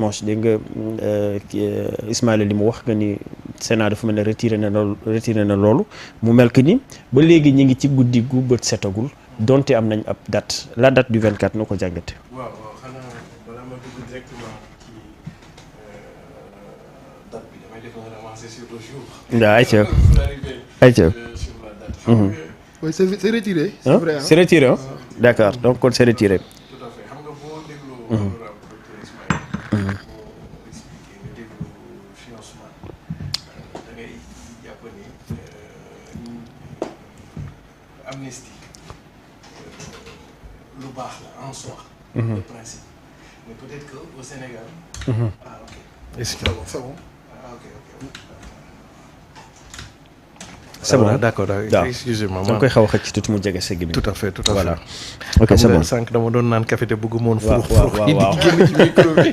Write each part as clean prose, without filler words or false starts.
moche dégg nga Ismaïla li mu wax nga ni Sénat dafa mel ne retiré na loolu mu mel que ni ba léegi ñi ngi ci guddi gu bët setagul donte am nañ ab date la date du 24 noo ko jàngate. waaw xanaa balaa ma dugg directement ci date bi damay def un avancé sur le jour. waaw ayca sur la date. Oui, c'est retiré. C'est vrai. C'est retiré hein? D'accord donc kon c'est retiré. Tout à fait xam nga boo dégloo. honorable docteur Ismaïla. moo expliqué nga déglu financement da ngay jàpp ni amnistie lu baax la en soi. le principe mais peut-être que au Sénégal. ah ok. C'est bon. ah ok. C'est bon d'accord waaw excusez-moi da nga koy xaw a xëcc tuuti mu jege segg bi. tout à fait voilà. ok c'est bon sànq dama doon naan café te bëgguma woon. waaw yi di génn ci micro bi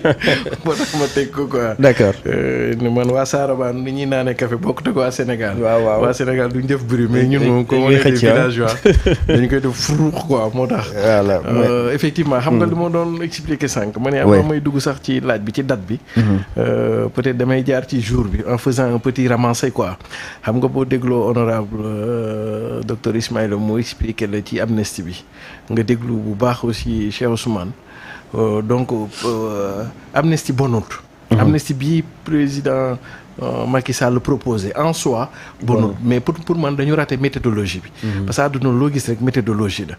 moo tax ma teg ko quoi. d'accord. ni man waa Sarabane ni ñuy naanee café bokkut ak waa Sénégal. waaw waa Sénégal duñ def bruit mais ñun moom comme on est des villageois dañu koy def furuux quoi moo tax. voilà effectivement xam nga li ma doon expliquer sànq. ma ne avant may dugg sax ci laaj bi ci date bi. peut-être damay jaar ci jour bi en faisant un petit ramassé quoi xam nga boo dégloo honorable docteur Ismaïla moo expliqué la ci amnistie bi nga déglu bu baax aussi Cheikh Ousmane donc amnistie bonut. amnistie bi président Macky Sall proposé en soi bonut mais pour man dañu raté méthodologie bi. parce que àdduna loo gis rek méthodologie la.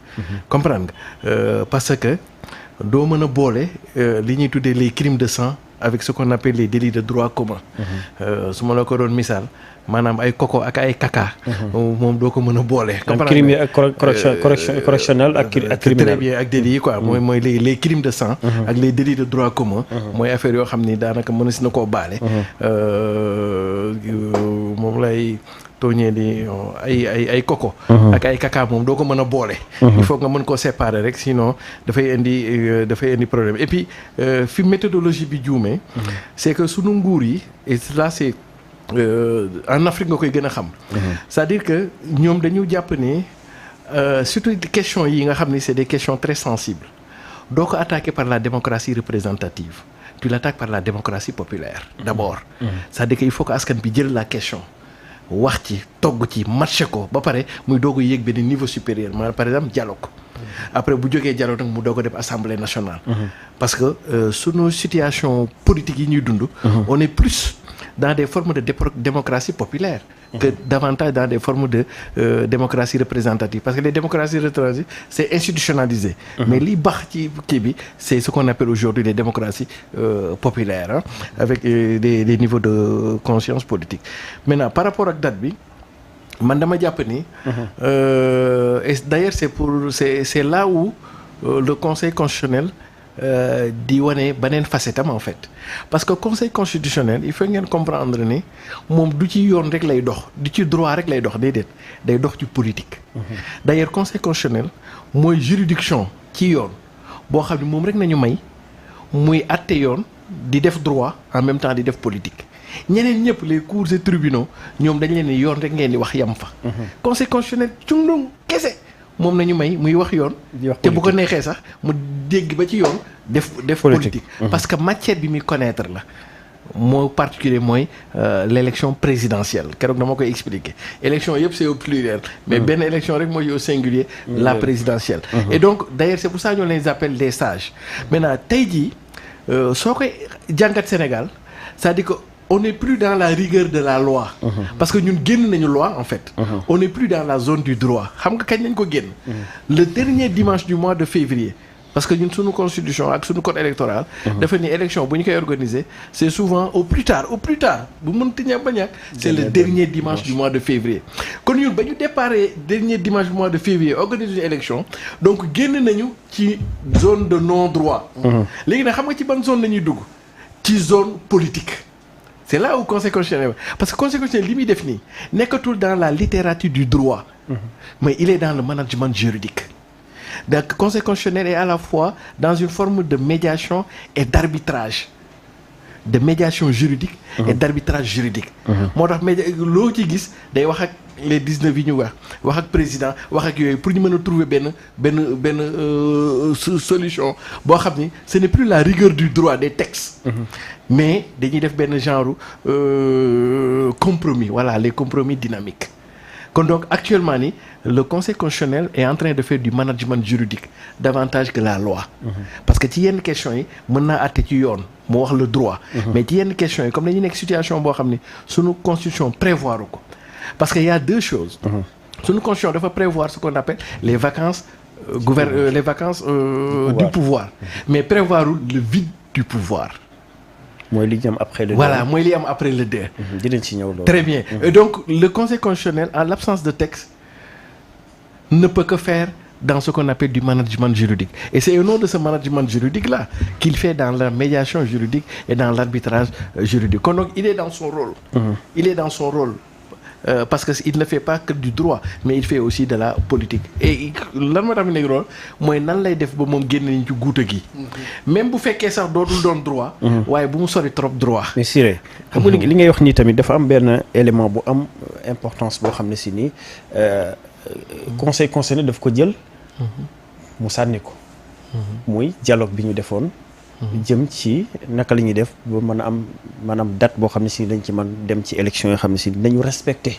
comprendre nga parce que doo mën a boole li ñuy tuddee les crimes de sang avec ce qu'on appelle les délits de droit commun. su ma la ko doon misaal maanaam ay koko ak ay kaka. moom doo ko mën a boole. crime ak correctionnel ak criminel. très bien ak délits yi quoi mooy les crimes de sang. ak les délits de droit commun. mooy affaire yoo xam ni daanaka mënees na koo baale. moom lay tooñee di ay koko. ak ay kaka moom doo ko mën a boole. il faut nga mën koo séparer rek sinon dafay indi problème et puis fi méthodologie bi juumee. c'est que sunu nguur yi et là c'est en Afrique nga koy gën a xam. c'est-à-dire que ñoom dañu jàpp ne surtout questions yi nga xam ni c'est des questions très sensibles doo ko attaquer par la démocratie représentative tu l'attaques par la démocratie populaire d'abord. c'est-à-dire que il faut que askan bi jël la question wax ci togg ci matché ko ba pare muy doog a yéeg benn niveau supérieur maanaam par exemple dialogue. après bu jógee dialogue nag mu doog a dem assemblée nationale. parce que sunu situation politique yi ñuy dund. on est plus dans des formes de démocratie populaire que davantage dans des formes de démocratie représentative parce que les démocraties représentatives c'est institutionnalisé. mais li baax ci kii bi c'est ce qu'on appelle aujourd'hui les démocraties populaires hein, avec des niveaux de conscience politique. Maintenant par rapport ak date bi man dama jàpp ni. et d'ailleurs c'est là où le Conseil constitutionnel di wane beneen facette am en fait parce que Conseil constitutionnel il faut ngeen comprendre ni moom du ci yoon rek lay dox du ci droit rek lay dox déedéet day dox ci politique. d'ailleurs Conseil constitutionnel mooy juridiction ci yoon boo xam ne moom rek nañu may muy àtte yoon di def droit en même temps di def politique. ñeneen ñëpp les cours et tribunaux ñoom dañ leen ni yoon rek ngeen di wax yam fa. Conseil constitutionnel cundung kese moom nañu may muy wax yoon. te bu ko neexee sax mu dégg ba ci yoon. def politique. parce que matière bi muy connaître la. moo particulier mooy l'élection présidentielle keroog dama koy expliquer élection yëpp c'est au pluriel. mais benn élection rek mooy au singulier. la présidentielle. et donc d'ailleurs c'est pour ça ñu les appelle des sages. maintenant tey jii soo koy jàngat Sénégal c'est-à-dire que. on n'est plus dans la rigueur de la loi. parce que ñun génn nañu loi en fait. on n'est plus dans la zone du droit xam nga kañ lañ ko génn. le dernier dimanche du mois de février. parce que ñun suñu constitution ak suñu code électoral. dafa ni élection bu ñu koy organiser c'est souvent au plus tard bu mënti ñàkk ba ñàkk. c'est le dernier dimanche du mois de février. kon ñun ba ñu déparé dernier dimanche du mois de février organiser une élection donc génn nañu ci zone de non droit. léegi nag xam nga ci ban zone la ñuy dugg ci zone politique. c'est là où Conseil constitutionnel parce que Conseil constitutionnel li muy def nii nekkatul dans la littérature du droit. mais il est dans le management juridique. donc Conseil constitutionnel est à la fois dans une forme de médiation et d'arbitrage. de médiation juridique et d'arbitrage juridique. moo tax loo ci gis day wax ak les 19 yi ñu wax ak président wax ak yooyu pour ñu mën a trouver benn solution boo xam ni ce n'est plus la rigueur du droit des textes. mais dañuy def benn genre compromis, voilà, les compromis dynamiques. kon donc actuellement ni le conseil constitutionnel est en train de faire du management juridique davantage que la loi. parce que ci yenn questions yi mën naa àtte ci yoon mu wax le droit. mais ci yenn questions yi comme dañuy nekk situation boo xam ni sunu constitution prévoir ko parce que y a deux choses. sunu constitution dafa prévoir ce qu'on appelle les vacances les vacances du pouvoir. mais prévoirul le vide du pouvoir. mooy li am après le. voilà mooy li am après le dé. dinañ ci ñëw loolu. très bien et donc le conseil constitutionnel en l'absence de texte ne peut que faire dans ce qu'on appelle du management juridique et c'est au nom de ce management juridique là qu'il fait dans la médiation juridique et dans l'arbitrage juridique kon donc il est dans son rôle. il est dans son rôle. Parce que il ne fait pas que du droit mais il fait aussi de la politique et lan moo tax mu nekk lool mooy nan lay def ba moom génn nañ ci guuta gi même bu fekkee sax dootul doon droit waaye bu mu sori trop droit. mais Siré xam nga li ngay wax nii tamit dafa am benn élément bu am importance boo xam ne si nii conseil concerné daf ko jël mu sànni ko muy dialogue bi ñu defoon jëm ci naka la ñuy def ba mën a am maanaam date boo xam ne si dañ ci mën dem ci élection yoo xam ne si dañu respecter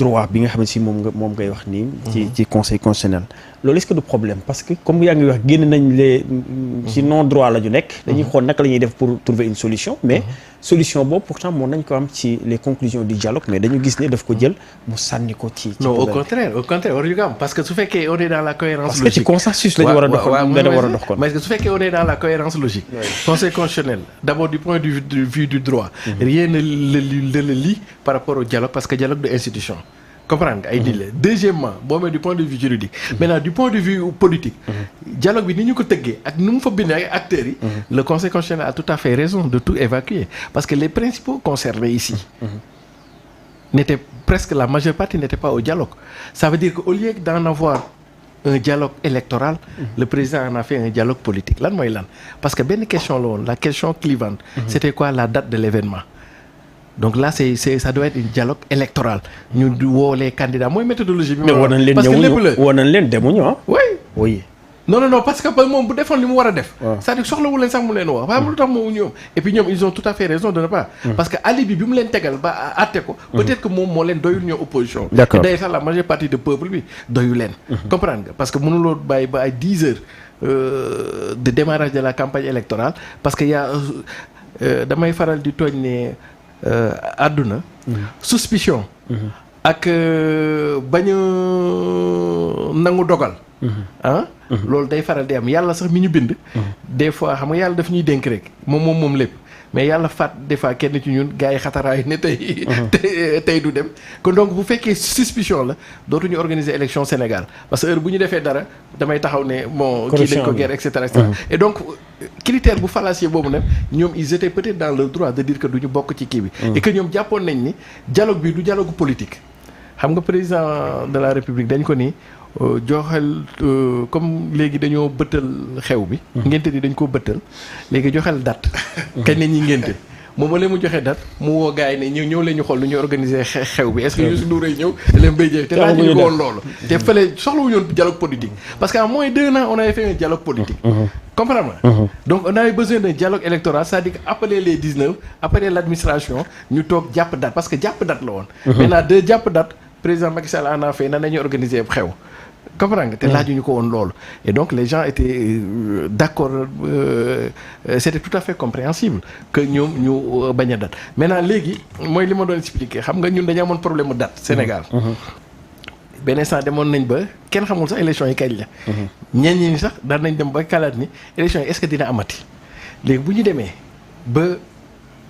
droit bi nga xam ne si moom ngay wax nii ci conseil constitutionnel loolu est-ce que du problème parce que comme yaa ngi wax génn nañ les ci non droit la ñu nekk dañuy xool naka la ñuy def pour trouver une solution mais solution boobu pourtant moom nañ ko am ci les conclusions du dialogue mais dañu gis ne daf ko jël mu sànni ko ci non au contraire waruñu ko am parce que su fekkee on est dans la cohérence logique parce que ci consensus la ñu war a dox nga war a dox kon parce que su fekkee on est dans la cohérence logique conseil constitutionnel d'abord du point de vue du droit rien ne le lie par rapport au dialogue parce que dialogue de institution comprendre ay di la deuxièmement boo mee du point de vue juridique maintenant du point de vue politique dialogue bi ni ñu ko tëggee ak nu mu fa bindee ak acteurs yi le conseil constitutionnel a tout à fait raison de tout évacuer parce que les principaux concernés ici n'étaient presque la majeure partie n'était pas au dialogue ça veut dire que au lieu d'en avoir un dialogue électoral le président en a fait un dialogue politique lan mooy lan parce que benn question la woon la question clivante c'était quoi la date de l'événement donc là ça doit être un dialogue électoral ñu woo les candidats mooy méthodologie bi. mais war nañ leen parce que lépp la war nañ leen demuñu ah. oui. non parce que moom bu defoon li mu war a def. c'est-à-dire soxlawul leen sax mu leen wax waaye lu tax moom ñoom et puis ñoom ils ont tout à fait raison de ne pas. parce que alibi bi mu leen tegal ba àtte ko. peut-être que moom moo leen doyul ñoom opposition. d'accord et d'ailleurs sax la majeure partie de peuple bi doyu leen. comprendre nga parce que mënuloo bàyyi ba ay 10 heures de démarrage de la campagne électorale parce que damay faral di tooñ ne. àdduna suspicion ak bañ a nangu dogal loolu day faral di am yàlla sax mi ñu bind des fois xam nga yàlla daf ñuy dénk rek moom lépp mais yàlla faat des fois kenn ci ñun gars yi xataraay ne tey du dem kon donc bu fekkee suspicion la dootuñu organiser élection Sénégal parce que heure bu ñu defee dara damay taxaw ne bon kii dañ ko guerre et cetera et donc critère bu fallacieux boobu nag ñoom ils étaient peut-être dans le droit de dire que duñu bokk ci kii bi et que ñoom jàppoon nañ ni dialogue bi du dialogue politique xam nga président de la République dañ ko ni joxel comme léegi dañoo bëttal xew bi ngénte di dañ koo bëttal léegi joxel date kañ la ñuy ngénte moom leen mu joxe date mu woo gars yi ne ñëw leen ñu xool lu ñuy organiser xew bi est-ce que Youssou Ndour ñëw leen béy jëf te laaj ñu ko woon loolu te fële soxlawuñu woon dialogue politique parce que en moins d'1 an on avait fait un dialogue politique comprendre nga donc on avait besoin d'un dialogue électoral c'est-à-dire appeler les 19 appeler l'administration ñu toog jàpp date parce que jàpp date la woon maintenant de jàpp date président Macky Sall en a fait nan nañuy organiser xew comprends nga te laajuñu ko woon loolu et donc les gens étaient d'accord c'était tout à fait compréhensible que ñoom ñu bañ a date maintenant léegi mooy li ma doon expliquer xam nga ñun dañu amoon problème mu date Sénégal benn instant demoon nañ ba kenn xamul sax élection yi kañ la ñenn ñi sax daan nañ dem ba kalaat ni élection yi est-ce que dina amati léegi bu ñu demee ba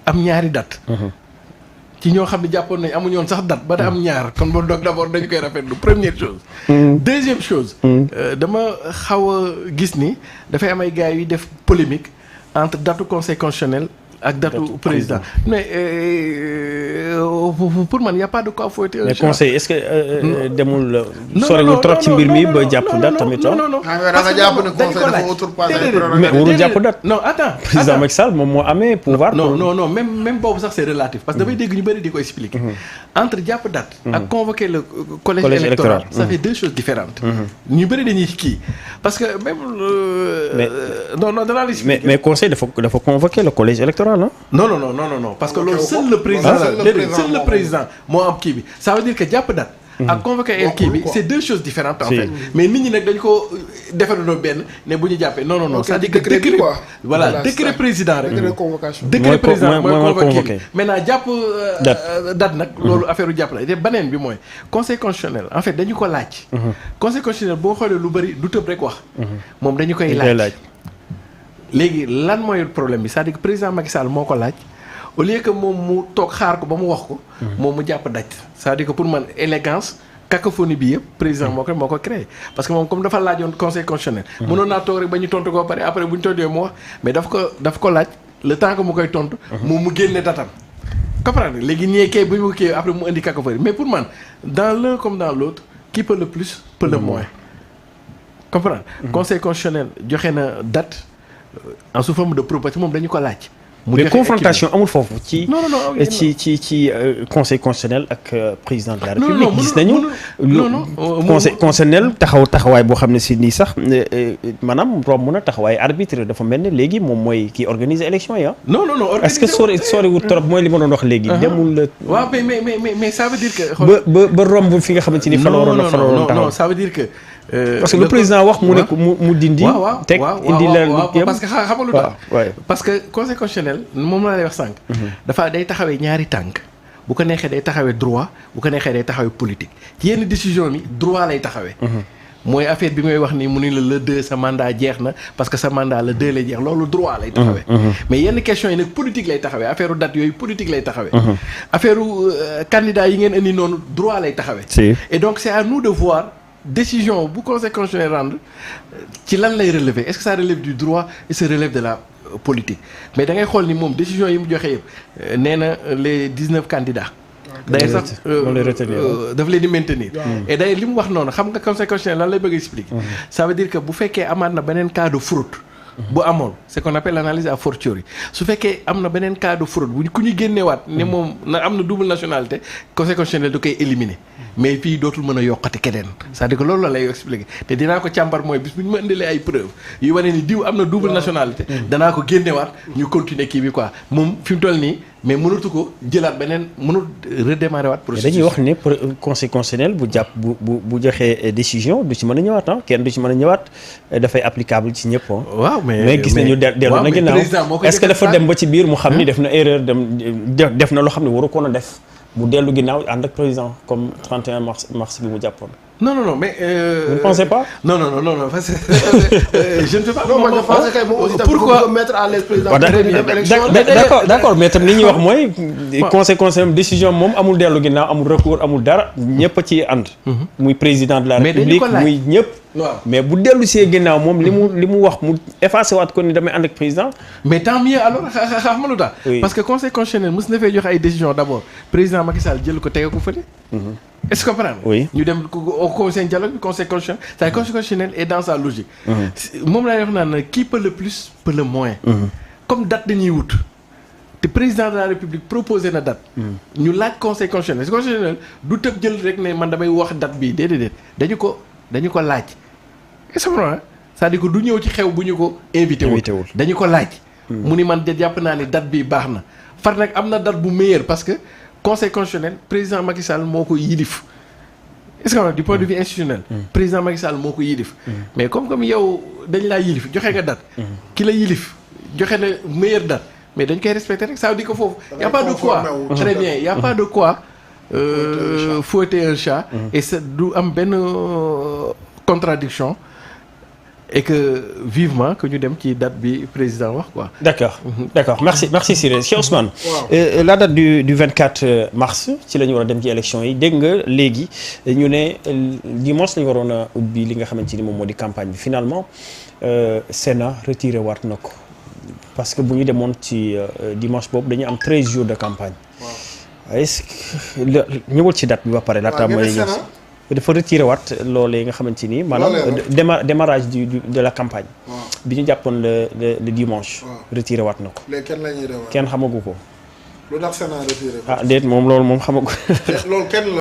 am ñaari date ci ñoo xam ne jàppoon nañ amuñu woon sax date ba da am ñaar kon ba donc d'abord dañu koy rafetlu première chose deuxième chose dama xaw a gis ni dafay am ay gars yuy def polémique entre date conseil constitutionnel ak datu président mais pour man y a pas de quoi fouetter un chat. mais conseil est-ce que demul sorewul trop ci mbir mi ba jàpp date tamit non non da nga jàpp ne conseil dafa outrepassé ay mais warul jàpp date non attends président Macky Sall moom moo amee pouvoir non même boobu sax c'est relatif parce que damay dégg ñu bëri di ko expliquer entre jàpp date ak convoquer le collège électoral ça fait deux choses différentes ñu bëri dañuy kii parce que même non danaa la expliquer mais conseil dafa convoquer le collège électoral non parce que loolu seul le président seul le président moo am kii bi ça veut dire que jàpp date ak convoquer kii bi c'est deux choses différentes en fait mais nit ñi nag dañ ko defarandoo benn ne bu ñu jàppee non c'est-à-dire que décret voilà décret président rek décret président mooy convoqué maintenant jàpp date nag loolu affaire u jàpp la te beneen bi mooy conseil constitutionnel en fait dañu ko laaj conseil constitutionnel boo xoolee lu bëri du tëb rek wax moom dañu koy laaj léegi lan mooy problème bi c'est-à-dire que président Macky Sall moo ko laaj au lieu que moom mu toog xaar ko ba mu wax ko moom mu jàpp daj c'est-à-dire que pour man élégance cacophonie bi yëpp président moo ko créé parce que moom comme dafa laajoon conseil constitutionnel mënoon naa toog rek ba ñu tontu ko pare après bu ñu tontee mu wax mais daf ko laaj le temps que mu koy tontu moom mu génne datam comprendre léegi ñee kay bu ñu kii après mu indi cacophonie mais pour man dans l'un comme dans l'autre qui peut le plus peut le moins comprendre conseil constitutionnel joxe na date en sous forme de proposition moom dañu ko laaj mais confrontation amul foofu ci ci conseil constitutionnel ak président de la république gis nañu conseil constitutionnel taxawaay boo xam ne si nii sax maanaam romb na taxawaay arbitre dafa mel ne léegi moom mooy kii organiser élection yi non est-ce que soriwul trop mooy li ma doon wax léegi demul la waaw mais ça veut dire que ba romb fi nga xamante ni fa la waroon taxaw non ça veut dire que parce que le président wax mu ne mu dindi teg indi la parce que xam nga lu tax parce que conseil constitutionnel moom la lay wax sànq dafa day taxawee ñaari tànk bu ko neexee day taxawee droit bu ko neexee day taxawee politique ci yenn décision mi droit lay taxawee mooy affaire bi ngay wax ni mu ni la le 2 sa mandat jeex na parce que sa mandat le 2 lay jeex loolu droit lay taxawee mais yenn questions yi nag politique lay taxawee affaire u date yooyu politique lay taxawee affaire u candidat yi ngeen indi noonu droit lay taxawee et donc c'est à nous de voir décision bu conseil constitutionnel rendre ci lan lay relever est-ce que ça relève du droit et ça relève de la politique mais da ngay xool ni moom décision yi mu joxe yëpp nee na les 19 candidats d'ailleurs sax daf leen di maintenir et d'ailleurs li mu wax noonu xam nga conseil constitutionnel lan lay bëgg expliquer ça veut dire que bu fekkee amaat na beneen cas de fraude bu amoon c'est qu'on appelle l'analyse a fortiori su fekkee am na beneen cas de fraude bu ku ñu génneewaat ne moom am na double nationalité conseil constitutionnel da koy éliminer mais fii dootul mën a yokkati keneen c'est-à-dire que loolu la lay expliquer te dinaa ko càmbar mooy bis bu ñu ma indilee ay preuves yu wane ni diw am na double nationalité danaa ko génnewaat ñu continuer kii bi quoi moom fi mu toll nii mais mënatu ko jëlaat beneen mënul redémarrer waat processus. dañuy wax ne conseil constitutionnel bu jàpp bu joxee décision du ci mën a ñëwaat kenn du ci mën a ñëwaat dafay applicable ci ñëpp waaw mais gis nañu dellu na ginnaaw est-ce que dafa dem ba ci biir mu xam ni def na erreur def na loo xam ne waru koon a def mu dellu ginnaaw ànd ak président comme 31 mars bi mu jàppoon. non mais. vous ne pensez pas. non parce que je ne sais pas. non moi je pense que moom aussi pourquoi mettre à l'aise président. d'accord mais tam li ñuy wax mooy. conseil décision moom amul dellu ginnaaw amul recours amul dara ñëpp a ciy ànd. muy président de la république muy ñëpp. mais bu dellu see ginnaaw moom li mu wax mu effacé waat ko ni damay ànd ak président. mais tant mieux alors xam nga lu tax. parce que conseil constitutionnel mos na fee joxe ay décision d'abord président Macky Sall jël ko tege ko fële. est-ce que comprendre oui ñu dem au conseil dialogue bi conseil constitutionnel c'est-à-dire conseil constitutionnel est dans sa logique. moom laa wax naan qui peut le plus peut le moins. comme date dañuy wut. te président de la république proposé na date. ñu laaj conseil constitutionnel du tëb jël rek ne man damay wax date bii déedéet dañu ko laaj. est-ce que c'est-à-dire que du ñëw ci xew bu ñu ko invité wul dañu ko laaj. mu ni man jàpp naa ni date bii baax na far nag am na date bu meilleure parce que. conseil constitutionnel président Macky Sall moo ko yilif est-ce que du point de vue institutionnel président Macky Sall moo ko yilif mais comme yow dañ laa yilif joxe nga date ki la yilif joxe na meilleure date mais dañ koy respecter rek ça veut dire que foofu y a pas de quoi très bien y a pas de quoi fouetter un chat et ça du am benn contradiction et que vivement que ñu dem ci date bi président wax quoi. D'accord merci Siré Cheikh Ousmane. La date du 24 mars ci la ñu war a dem ci élection yi dégg nga léegi ñu ne dimanche la ñu waroon a ubbi li nga xamante ni moom moo di campagne bi finalement Sénat retiré waat na ko parce que bu ñu demoon ci dimanche boobu dañu am 13 jours de campagne. est-ce que ñëwul ci date bi ba pare. laata mooy ñëw dafa retiré waat loolee nga xamante ni maanaam démarrage de la campagne. bi ñu jàppoon le dimanche. retiré waat na ko. léegi kenn la ñuy kenn xamagu ko. lu tax Sénat retiré ko. déet moom loolu moom xamagu. loolu kenn la.